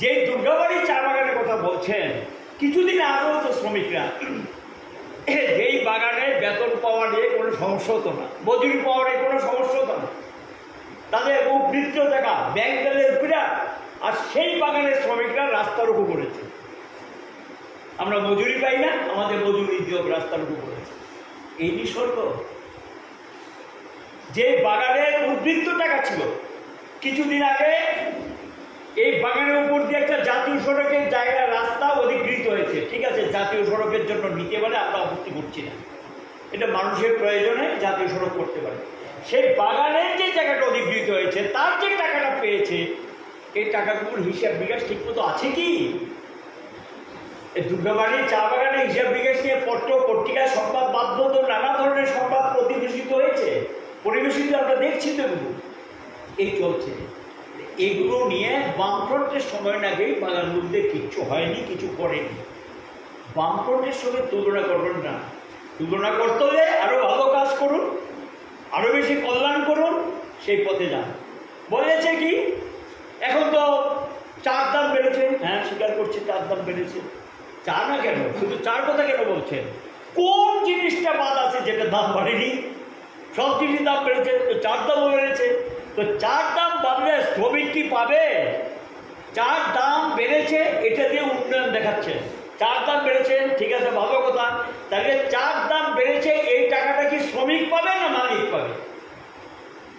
যে দুর্গাবাড়ি চা বাগানের কথা বলছেন, কিছুদিন আগেও তো শ্রমিকরা যেই বাগানে বেতন পাওয়া নিয়ে কোনো সমস্যা হতো না, মজুরি পাওয়া নিয়ে কোনো সমস্যা হতো না, তাদের উপবৃত্ত টাকা ব্যাংক ব্যালেন্স বিরাট, আর সেই বাগানের শ্রমিকরা রাস্তার উপর করেছে। আমরা মজুরি পাই না, আমাদের মজুরি দিয়ে রাস্তার উপর করেছে। এই নিসর্গ যে বাগানের উদ্বৃত্ত টাকা ছিল, কিছুদিন আগে এই বাগানের উপর দিয়ে একটা জাতীয় সড়কের জায়গা রাস্তা অধিকৃত হয়েছে। ঠিক আছে, জাতীয় সড়কের জন্য নিতে পারে, আমরা আপত্তি করছি না, এটা মানুষের প্রয়োজনে জাতীয় সড়ক করতে পারে। সেই বাগানের যে জায়গাটা অধিকৃত হয়েছে, তার যে টাকাটা পেয়েছে, এই টাকাগুলোর হিসাব বিকাশ ঠিক মতো আছে কি? এই দুর্গাবাড়ির চা বাগানের হিসাব বিকাশ নিয়ে পত্র পত্রিকায় সংবাদ মাধ্যম নানা ধরনের সংবাদ প্রতিবেশিত হয়েছে, পরিবেশিত আমরা দেখছি তো এগুলো এই চলছে। এগুলো নিয়ে বামফ্রন্টের সময় আগেই বাগানগুলোতে কিচ্ছু হয়নি, কিছু করেনি। বামফ্রন্টের সঙ্গে তুলনা করবেন না, তুলনা করতে হলে আরো ভালো কাজ করুন, আরো বেশি কল্যাণ করুন, সেই পথে যান। বলেছে কি এখন তো চার দাম বেড়েছে, হ্যাঁ স্বীকার করছি চার দাম বেড়েছে। চা না কেন, শুধু চার কথা কেন বলছেন? কোন জিনিসটা বাদ আছে যেটা দাম বাড়েনি? সব জিনিসের দাম বেড়েছে, তো চার দামও বেড়েছে। তো চার দাম বাড়লে শ্রমিক কি পাবে? চার দাম বেড়েছে, এটা দিয়ে উন্নয়ন দেখাচ্ছে। চার দাম বেড়েছে, ঠিক আছে ভালো কথা, তাহলে চার দাম বেড়েছে, এই টাকাটা কি শ্রমিক পাবে না মালিক পাবে?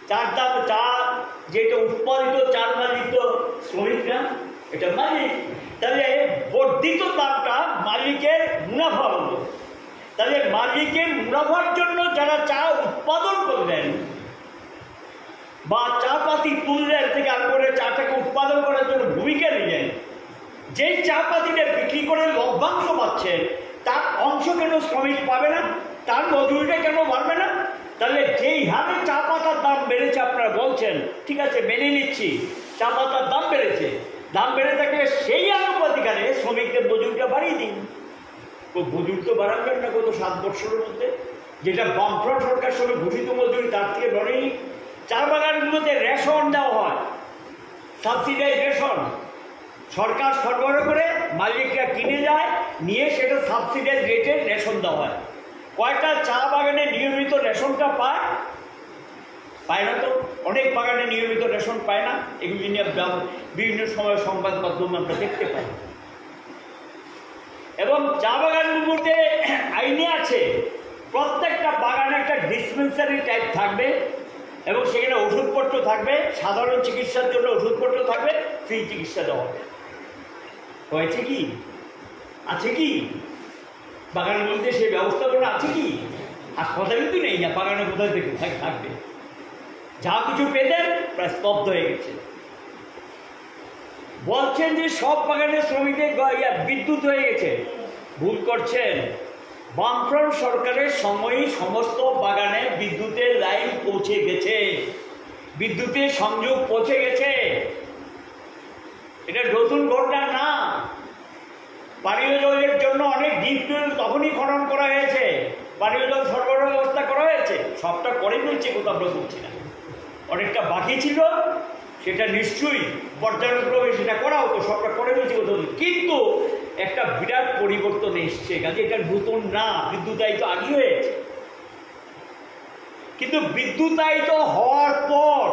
চার দাম, চা যেটা উৎপাদিত চার মালিক তো শ্রমিক না, এটা মালিক। তাহলে বর্ধিত দামটা মালিকের মুনাফা হলো। তাহলে মালিকের মুনাফার জন্য যারা চা উৎপাদন করলেন বা চা পাতি তুললেন থেকে আরম্ভ করে চাটাকে উৎপাদন করার জন্য ভূমিকা নিলেন, যেই চা পাতিটা বিক্রি করে লভ্যাংশ পাচ্ছেন, তার অংশ কেন শ্রমিক পাবে না? তার মজুরিটা কেন বাড়বে না? তাহলে যেই হারে চা পাতার দাম বেড়েছে আপনারা বলছেন, ঠিক আছে মেনে নিচ্ছি, চা পাতার দাম বেড়েছে, দাম বেড়ে থাকলে সেই আনুপাতিকারে শ্রমিকদের মজুরিটা বাড়িয়ে দিন। তো মজুরি তো বাড়াবেন না গত 7 বছরের মধ্যে, যেটা বামফ্রন্ট সরকার সঙ্গে ঘোষিত মজুরি তার থেকে ধরেই। চা বাগানগুলোতে রেশন দেওয়া হয়, সাবসিডাইজ রেশন, সরকার সরবরাহ করে মালিকরা কিনে যায়, নিয়ে সেটা সাবসিডাইজ রেটে রেশন দেওয়া হয়। কয়টা চা বাগানে নিয়মিত রেশনটা পায়? পায় না তো, অনেক বাগানে নিয়মিত রেশন পায় না। এগুলি নিয়ে বিভিন্ন সময় সংবাদ মাধ্যমে আমরা দেখতে পাই। এবং চা বাগানগুলোতে আইনে আছে প্রত্যেকটা বাগানে একটা ডিসপেন্সারি টাইপ থাকবে, এবং সেখানে ওষুধপত্র থাকবে, সাধারণ চিকিৎসার জন্য ওষুধপত্র থাকবে, ফ্রি চিকিৎসা দেওয়া হবে। হয়েছে কি? আছে কি? বাগানের মধ্যে সেই ব্যবস্থাপনা আছে কি? হাসপাতাল কিন্তু নেই না, বাগানে কোথায় থেকে থাকবে? যা কিছু পেতেন প্রায় স্তব্ধ হয়ে গেছে। বলছেন যে সব বাগানের শ্রমিকদের বিদ্যুৎ হয়ে গেছে, ভুল করছেন। বামফ্রন্ট সরকারের সময়ই সমস্ত বাগানে বিদ্যুতের লাইন পৌঁছে গেছে, বিদ্যুতের সংযোগ পৌঁছে গেছে। এটা নতুন ঘটনা না। পানীয় জলের জন্য অনেক ডিপ টিউব তখনই খনন করা হয়েছে, পানীয় জল সরবরাহ ব্যবস্থা করা হয়েছে, সবটা করে ফেলছে, কোথাও আমরা করছি না। অনেকটা বাকি ছিল, সেটা নিশ্চয়ই পর্যায়ক্রমে সেটা করা হতো, সবটা করে ফেলছে কোথাও। কিন্তু একটা বিরাট পরিবর্তন এসছে, কাজে এটা নতুন না। বিদ্যুতায়িত আগে হয়েছে, কিন্তু বিদ্যুতায়িত হওয়ার পর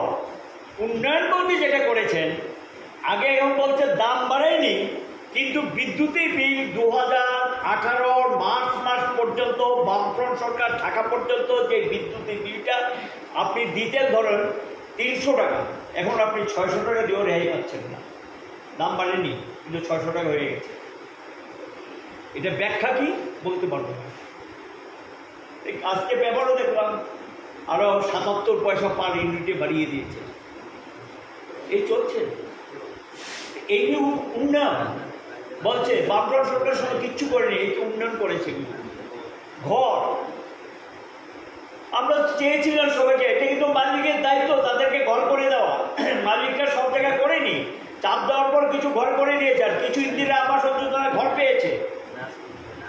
উন্নয়ন মন্ত্রী যেটা করেছেন, আগে এখন বলছে দাম বাড়ায়নি, কিন্তু বিদ্যুতের বিল 2018 মার্চ মাস পর্যন্ত বামফ্রন্ট সরকার থাকা পর্যন্ত যে বিদ্যুতের বিলটা আপনি দিতেন ধরেন 300 টাকা, এখন আপনি 600 টাকা দিয়েও রেহাই পাচ্ছেন না। দাম বাড়েনি, কিন্তু 600 টাকা হয়ে গেছে। এটা ব্যাখ্যা কি বলতে পারবো না। আজকে পেপারও দেখলাম আরো 77 পয়সা পার ইউনিটে বাড়িয়ে দিয়েছে। এই চলছে, এই যে উন্নয়ন বলছে বামফ্রন্ট সরকারের সঙ্গে কিচ্ছু করেনি, এই উন্নয়ন করেছে। ঘর আমরা চেয়েছিলাম সবাইকে, এটা কিন্তু মালিকের দায়িত্ব তাদেরকে ঘর করে দেওয়া। মালিকরা সব জায়গায় করেনি, চাপ দেওয়ার পর কিছু ঘর করে দিয়েছে, আর কিছু ইন্দিরা আবাস যোজনা ঘর পেয়েছে।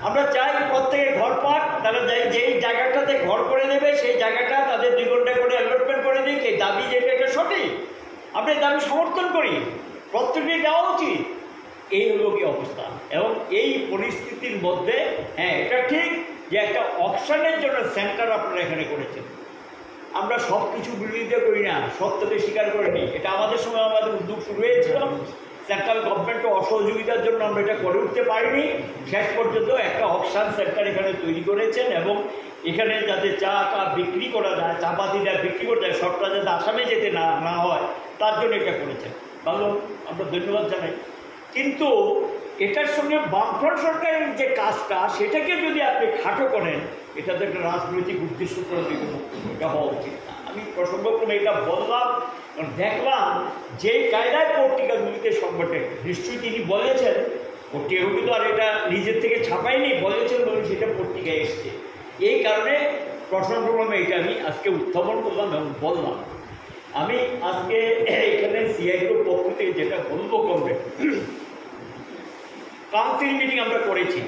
আমরা চাই প্রত্যেকে ঘর পাক, তারা যেই জায়গাটাতে ঘর করে দেবে সেই জায়গাটা তাদের 2 ঘন্টা করে অ্যালটমেন্ট করে দিক। এই দাবি যেটা এটা সঠিক, আমরা দাবি সমর্থন করি, প্রত্যেকেই দেওয়া উচিত। এই হলো কি অবস্থা। এবং এই পরিস্থিতির মধ্যে হ্যাঁ এটা ঠিক যে একটা অকশনের জন্য সেন্টার আপনারা এখানে করেছেন। আমরা সব কিছু বিরোধিতা করি না, সত্যকে স্বীকার করিনি। এটা আমাদের সময় আমাদের উদ্যোগ শুরু হয়েছিল, সেন্ট্রাল গভর্নমেন্টের অসহযোগিতার জন্য আমরা এটা করে উঠতে পারিনি। শেষ পর্যন্ত একটা অকশন সেন্টার এখানে তৈরি করেছেন এবং এখানে যাতে চা বিক্রি করা যায়, চাপাতিটা বিক্রি করা যায়, সবটা যাতে আসামে যেতে না হয় তার জন্য এটা করেছেন। ভালো, আমরা ধন্যবাদ জানাই। কিন্তু এটার সঙ্গে বামফ্রন্ট সরকারের যে কাজটা সেটাকে যদি আপনি খাটো করেন, এটা তো একটা রাজনৈতিক উদ্দেশ্য এটা হওয়া উচিত না। আমি প্রসঙ্গক্রমে এটা বললাম কারণ দেখলাম যেই কায়দায় পত্রিকাগুলিতে সংগঠন, নিশ্চয়ই তিনি বলেছেন, পত্রিকাগুলি তো আর এটা নিজের থেকে ছাপায়নি, বলেছেন বলে সেটা পত্রিকায় এসছে। এই কারণে প্রসঙ্গক্রমে এটা আমি আজকে উত্থাপন করলাম এবং বললাম। আমি আজকে এখানে সিআইটির পক্ষ থেকে যেটা বলবো করবে, কাউন্সিল মিটিং আমরা করেছি,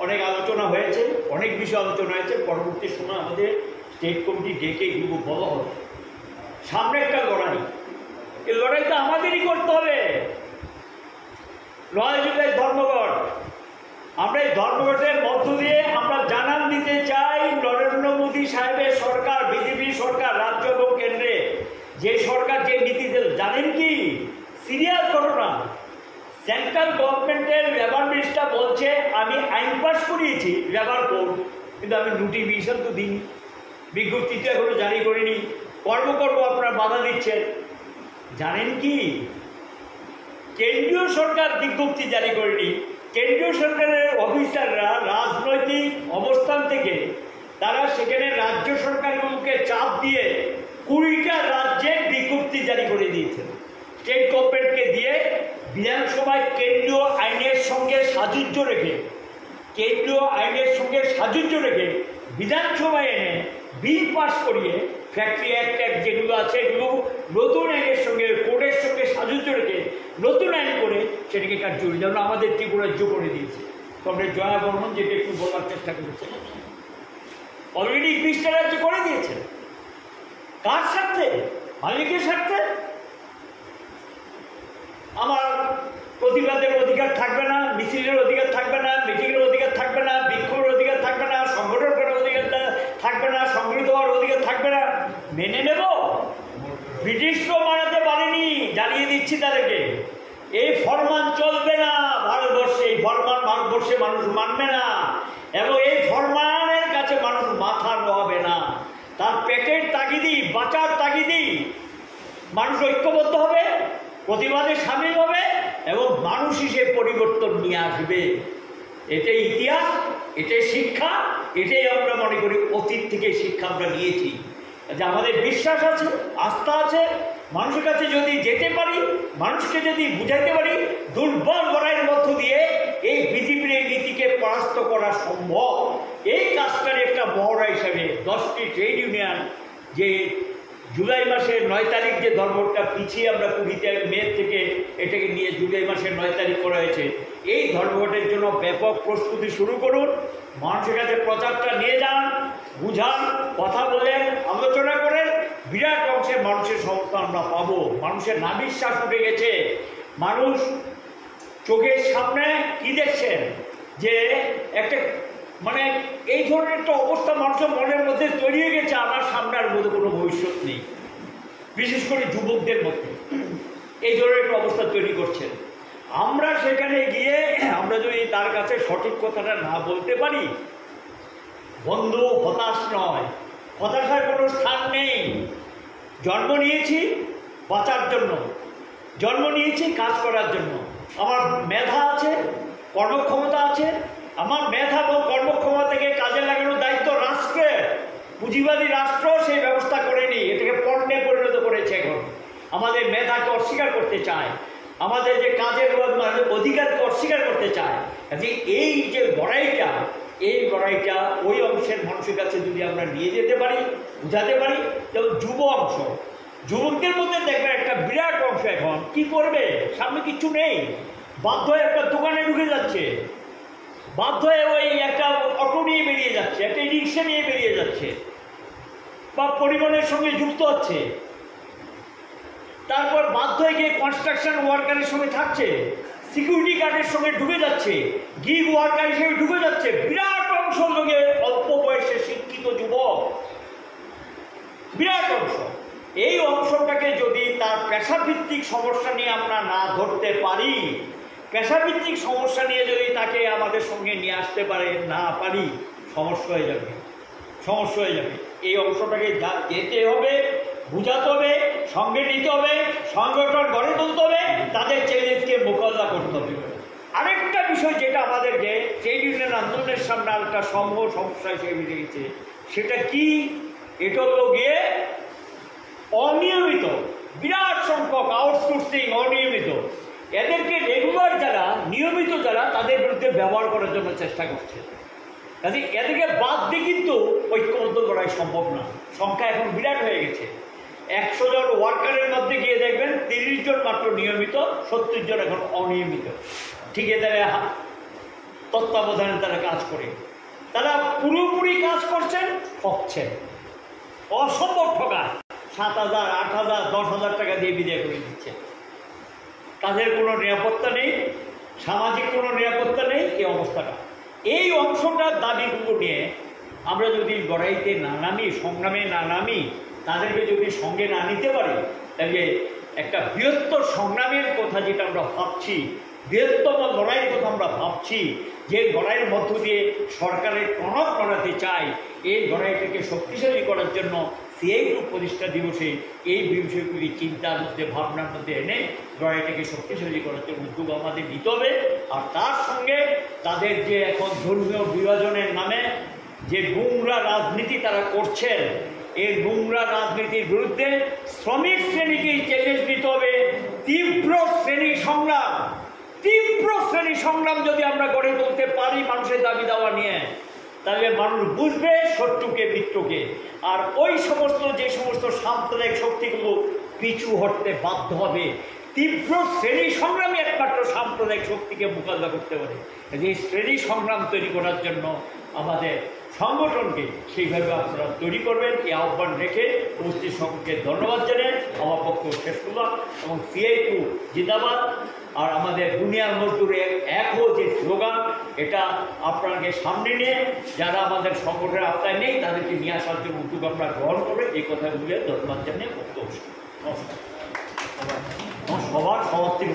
অনেক আলোচনা হয়েছে, অনেক বিষয় আলোচনা হয়েছে। পরবর্তী সময় আমাদের স্টেট কমিটি ডেকে এগুলো বলা হবে। সামনে একটা লড়াই, এই লড়াইটা আমাদেরই করতে হবে। 9 জুলাই ধর্মঘট, আমরা এই ধর্মঘটের মধ্য দিয়ে আমরা জানান দিতে চাই নরেন্দ্র মোদী সাহেবের সরকার, বিজেপি সরকার রাজ্য এবং কেন্দ্রে যে সরকার যে নীতিতে, জানেন কি সিরিয়াস ঘটনা, সেন্ট্রাল গভর্নমেন্টের লেবার মিনিস্টার বলছে আমি আইন পাস করিয়েছি লেবার কোড, কিন্তু আমি নোটিফিকেশন তো দিইনি, বিজ্ঞপ্তিতে এখনো জারি করিনি, কর্ম আপনারা বাধা দিচ্ছেন। জানেন কি কেন্দ্রীয় সরকার বিজ্ঞপ্তি জারি করেনি, কেন্দ্রীয় সরকারের অফিসাররা রাজনৈতিক অবস্থান থেকে তারা সেখানে রাজ্য সরকারগুলোকে চাপ দিয়ে 20টা রাজ্যের বিজ্ঞপ্তি জারি করে দিয়েছেন স্টেট গভর্নমেন্টকে দিয়ে। বিধানসভায় কেন্দ্রীয় আইনের সঙ্গে সাযুজ্য রেখে, কেন্দ্রীয় আইনের সঙ্গে সাযুজ্য রেখে বিধানসভায় এনে বিল পাস করিয়ে ফ্যাক্টরি অ্যাক্ট যেগুলো আছে এগুলো নতুন আইনের সঙ্গে, কোর্টের সঙ্গে সাযুজ্য রেখে নতুন আইন করে সেটাকে কার্যকরী, যেমন আমাদের ত্রিপুরাজ্য করে দিয়েছে। কমরেড জয়া বর্মন যেটা একটু বলার চেষ্টা করেছে, অলরেডি 20টা রাজ্য করে দিয়েছে। কার স্বার্থে? মালিকের স্বার্থে। আমার প্রতিবাদের অধিকার থাকবে না, মিছিলের অধিকার থাকবে না, মিটিংয়ের অধিকার থাকবে না, বিক্ষোভের অধিকার থাকবে না, সংগঠন করার অধিকার থাকবে না, সংগঠিত হওয়ার অধিকার থাকবে না, মেনে নেব? ব্রিটিশও মানাতে পারেনি, জানিয়ে দিচ্ছি তাদেরকে। এই ফরমান চলবে না ভারতবর্ষে, এই ফরমান ভারতবর্ষে মানুষ মানবে না এবং এই ফরমানের কাছে মানুষ মাথা নোয়াবে না। তার পেটের তাগিদি, বাঁচার তাগিদি মানুষ ঐক্যবদ্ধ হবে, প্রতিবাদে সামিল হবে এবং মানুষ হিসেবে পরিবর্তন নিয়ে আসবে। এটাই ইতিহাস, এটাই শিক্ষা, এটাই আমরা মনে করি অতীত থেকে শিক্ষা আমরা নিয়েছি। যে আমাদের বিশ্বাস আছে, আস্থা আছে, মানুষের কাছে যদি যেতে পারি, মানুষকে যদি বুঝাইতে পারি, দুর্বল লড়াইয়ের মধ্য দিয়ে এই বিজেপির এই নীতিকে পরাস্ত করা সম্ভব। এই কাজটার একটা মহড়া হিসাবে 10টি ট্রেড ইউনিয়ন যে জুলাই মাসের 9 তারিখ যে ধর্মঘটটা পিছিয়ে আমরা 20 মে থেকে এটাকে নিয়ে জুলাই মাসের 9 তারিখ করা হয়েছে, এই ধর্মঘটের জন্য ব্যাপক প্রস্তুতি শুরু করুন। মানুষের কাছে প্রচারটা নিয়ে যান, বুঝান, কথা বলেন, আলোচনা করেন। বিরাট অংশের মানুষের সমর্থন আমরা পাবো। মানুষের নাবিশ্বাস উঠে গেছে। মানুষ চোখের সামনে কি দেখছেন যে একটা মানে এই ধরনের একটা অবস্থা মানুষের মনের মধ্যে তৈরি হয়ে গেছে, আমার সামনে আর মধ্যে কোনো ভবিষ্যৎ নেই। বিশেষ করে যুবকদের মধ্যে এই ধরনের একটা অবস্থা তৈরি করছেন। আমরা সেখানে গিয়ে আমরা যদি তার কাছে সঠিক কথাটা না বলতে পারি, বন্ধু হতাশ নয়, হতাশার কোনো স্থান নেই। জন্ম নিয়েছি বাঁচার জন্য, জন্ম নিয়েছি কাজ করার জন্য। আমার মেধা আছে, কর্মক্ষমতা আছে, আমার মেধা এবং কর্মক্ষমতা থেকে কাজে লাগানোর দায়িত্ব রাষ্ট্রের। পুঁজিবাদী রাষ্ট্র সেই ব্যবস্থা করেনি, এটাকে পণ্যে পরিণত করেছে। এখন আমাদের মেধাকে অস্বীকার করতে চায়, আমাদের যে কাজের অধিকারকে অস্বীকার করতে চায়। কাজে এই যে লড়াইটা, এই লড়াইটা ওই অংশের মানুষের কাছে যদি আমরা নিয়ে যেতে পারি, বুঝাতে পারি, যেমন যুব অংশ, যুবকদের মধ্যে দেখবেন একটা বিরাট অংশ এখন কি করবে, সামনে কিছু নেই, বাধ্য হয়ে একটা দোকানে ঢুকে যাচ্ছে, বাধ্য হয়ে ওই একটা অটো নিয়ে বেরিয়ে যাচ্ছে, একটা রিক্সা নিয়ে বেরিয়ে যাচ্ছে, বা পরিবহনের সঙ্গে যুক্ত হচ্ছে, তারপর বাধ্য হয়ে গিয়ে কনস্ট্রাকশন ওয়ার্কারের সঙ্গে থাকছে। সিকিউরিটি গার্ডের সঙ্গে ঢুকে যাচ্ছে, গিগ ওয়ার্কার হিসেবে ঢুকে যাচ্ছে। বিরাট অংশ লোকে অল্প বয়সে শিক্ষিত যুবক, বিরাট অংশ। এই অংশটাকে যদি তার পেশাভিত্তিক সমস্যা নিয়ে আমরা না ধরতে পারি, পেশাভিত্তিক সমস্যা নিয়ে যদি তাকে আমাদের সঙ্গে নিয়ে আসতে না পারি, সমস্যা হয়ে যাবে, সমস্যা হয়ে যাবে। এই অংশটাকে যেতে হবে, বুঝাতে হবে, সঙ্গে নিতে হবে, সংগঠন গড়ে তুলতে হবে, তাদের চ্যালেঞ্জকে মোকাবিলা করতে হবে। আরেকটা বিষয় যেটা আমাদেরকে ট্রেড ইউনিয়ন আন্দোলনের সামনে আরেকটা সমূহ সমস্যা হিসেবে রেখেছে, সেটা কি? এটা হলো গিয়ে অনিয়মিত, বিরাট সংখ্যক আউটসোর্সিং, অনিয়মিত। এদেরকে রেগুলার যারা, নিয়মিত যারা, তাদের বিরুদ্ধে ব্যবহার করার জন্য চেষ্টা করছে। কাজে এদেরকে বাদ দিয়ে কিন্তু ঐক্যবদ্ধ করাই সম্ভব না। সংখ্যা এখন বিরাট হয়ে গেছে। 100 জন ওয়ার্কারের মধ্যে গিয়ে দেখবেন 30 জন মাত্র নিয়মিত, 70 জন এখন অনিয়মিত। ঠিকাদারে তত্ত্বাবধানে তারা কাজ করে, তারা পুরোপুরি কাজ করছেন, ঠকছেন, অসম্ভব ঠকা। 7,000, 8,000, 10,000 টাকা দিয়ে বিদায় করে দিচ্ছে। কাজের কোনো নিরাপত্তা নেই, সামাজিক কোনো নিরাপত্তা নেই। এই অবস্থাটা, এই অংশটার দাবিগুলো নিয়ে আমরা যদি লড়াইতে না নামি, সংগ্রামে না নামি, তাদেরকে যদি সঙ্গে না নিতে পারি, তাহলে একটা বৃহত্তর সংগ্রামের কথা যেটা আমরা ভাবছি, বৃহত্তম লড়াইয়ের কথা আমরা ভাবছি, যে লড়াইয়ের মধ্য দিয়ে সরকারের টনক নড়াতে চাই, এই লড়াইটাকে শক্তিশালী করার জন্য সিআই গ্রুপ প্রতিষ্ঠা দিবসে এই বিষয়গুলি চিন্তার মধ্যে, ভাবনার মধ্যে এনে লড়াইটাকে শক্তিশালী করার জন্য উদ্যোগ আমাদের নিতে হবে। আর তার সঙ্গে তাদের যে এখন ধর্মীয় বিভাজনের নামে যে নোংরা রাজনীতি তারা করছেন, এই নোংরা রাজনীতির বিরুদ্ধে শ্রমিক শ্রেণীকেই চ্যালেঞ্জ দিতে হবে। তীব্র শ্রেণী সংগ্রাম, তীব্র শ্রেণী সংগ্রাম যদি আমরা গড়ে তুলতে পারি মানুষের দাবি দাওয়া নিয়ে, তাহলে মানুষ বুঝবে শত্রুকে মিত্রকে। আর ওই সমস্ত যে সমস্ত সাম্প্রদায়িক শক্তিগুলো পিছু হটতে বাধ্য হবে। তীব্র শ্রেণী সংগ্রামই একমাত্র সাম্প্রদায়িক শক্তিকে মোকাবিলা করতে পারে। এই শ্রেণী সংগ্রাম তৈরি করার জন্য আমাদের সংগঠনকে সেইভাবে আপনারা তৈরি করবেন, এই আহ্বান রেখে উপস্থিত সকলকে ধন্যবাদ জানাই। আমার পক্ষ শেষ করলাম। এবং সিআইটু জিন্দাবাদ। আর আমাদের দুনিয়ার মজদুরে এক হো যে স্লোগান, এটা আপনাকে সামনে নিয়ে যারা আমাদের সংগঠনের আওতায় নেই তাদেরকে নিয়ে আসার জন্য উদ্যোগ আমরা গ্রহণ করবে, এই কথা বলে ধন্যবাদ জানিয়ে বক্তব্য। নমস্কার। সবার থেকে